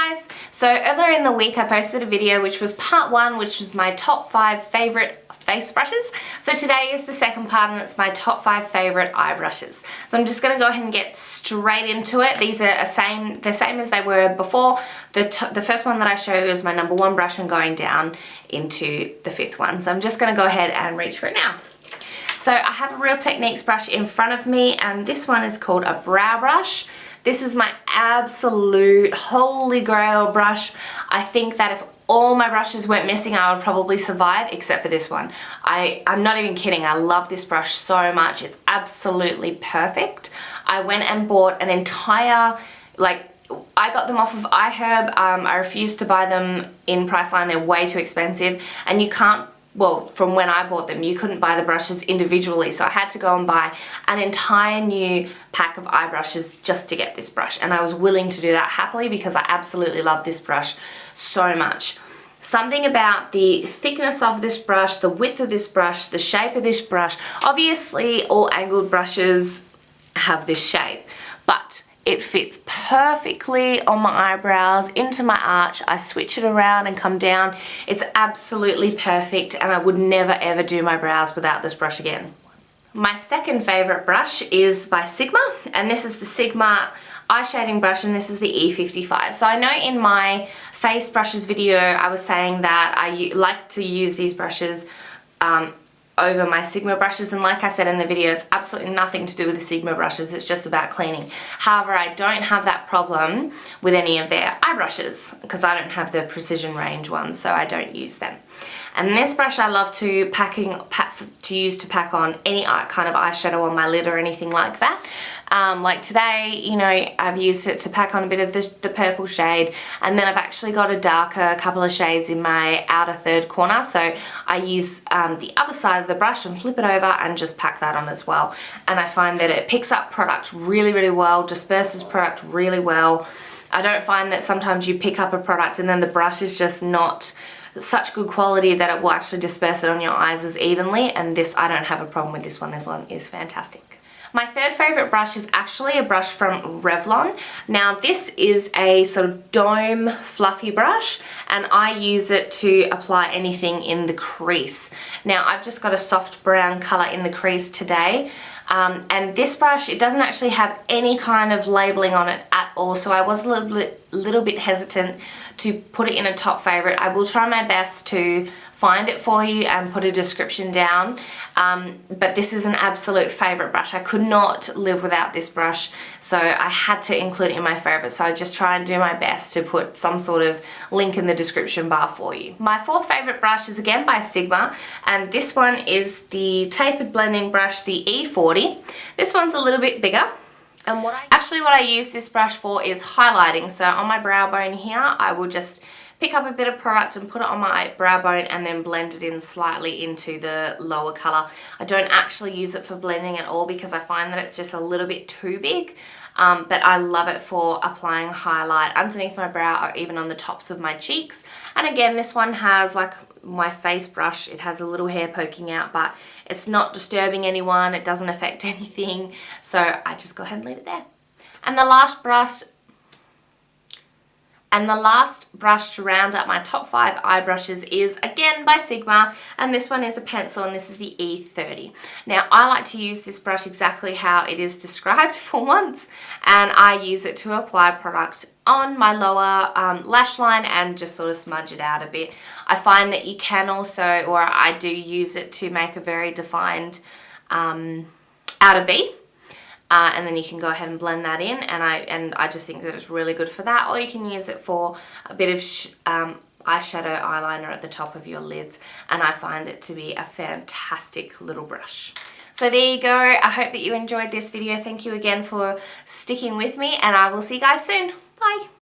guys! So earlier in the week I posted a video which was part 1, which was my top 5 favourite face brushes. So today is the second part and it's my top 5 favourite eye brushes. So I'm just going to go ahead and get straight into it. These are the same as they were before. The first one that I showed was my number 1 brush and going down into the 5th one. So I'm just going to go ahead and reach for it now. So I have a Real Techniques brush in front of me and this one is called a brow brush. This is my absolute holy grail brush. I think that if all my brushes went missing, I would probably survive, except for this one. I'm not even kidding, I love this brush so much. It's absolutely perfect. I went and bought an entire, I got them off of iHerb. I refused to buy them in Priceline, they're way too expensive. And you can't, well, from when I bought them, you couldn't buy the brushes individually, so I had to go and buy an entire new pack of eye brushes just to get this brush, and I was willing to do that happily because I absolutely love this brush so much. Something about the thickness of this brush, the width of this brush, the shape of this brush. Obviously, all angled brushes have this shape, but it fits perfectly on my eyebrows, into my arch. I switch it around and come down. It's absolutely perfect and I would never ever do my brows without this brush again. My second favourite brush is by Sigma, and this is the Sigma eye shading brush, and this is the E55. So I know in my face brushes video I was saying that I like to use these brushes over my Sigma brushes, and like I said in the video, it's absolutely nothing to do with the Sigma brushes, it's just about cleaning. However, I don't have that problem with any of their eye brushes because I don't have the precision range ones, so I don't use them. And this brush I love to use to pack on any kind of eyeshadow on my lid or anything like that. Like today, you know, I've used it to pack on a bit of the purple shade, and then I've actually got a darker couple of shades in my outer third corner, so I use the other side of the brush and flip it over and just pack that on as well. And I find that it picks up product really, really well, disperses product really well. I don't find that sometimes you pick up a product and then the brush is just not such good quality that it will actually disperse it on your eyes as evenly, and this, I don't have a problem with this one. This one is fantastic. My third favourite brush is actually a brush from Revlon. Now this is a sort of dome fluffy brush and I use it to apply anything in the crease. Now I've just got a soft brown colour in the crease today. And this brush, it doesn't actually have any kind of labelling on it at all, so I was a little bit hesitant to put it in a top favourite. I will try my best to find it for you and put a description down, but this is an absolute favourite brush. I could not live without this brush, so I had to include it in my favourites, so I just try and do my best to put some sort of link in the description bar for you. My fourth favourite brush is again by Sigma, and this one is the Tapered blending brush, the E40. This one's a little bit bigger. And what I use this brush for is highlighting. So on my brow bone here, I will just pick up a bit of product and put it on my brow bone and then blend it in slightly into the lower colour. I don't actually use it for blending at all because I find that it's just a little bit too big. But I love it for applying highlight underneath my brow or even on the tops of my cheeks. And again, this one has, like my face brush, it has a little hair poking out, but it's not disturbing anyone, it doesn't affect anything, so I just go ahead and leave it there. And the last brush to round up my top 5 eye brushes is again by Sigma, and this one is a pencil, and this is the E30. Now I like to use this brush exactly how it is described for once, and I use it to apply product on my lower lash line and just sort of smudge it out a bit. I find that you can also, or I do use it to make a very defined outer V. And then you can go ahead and blend that in, and I just think that it's really good for that. Or you can use it for a bit of eyeshadow eyeliner at the top of your lids, and I find it to be a fantastic little brush. So there you go. I hope that you enjoyed this video. Thank you again for sticking with me, and I will see you guys soon. Bye!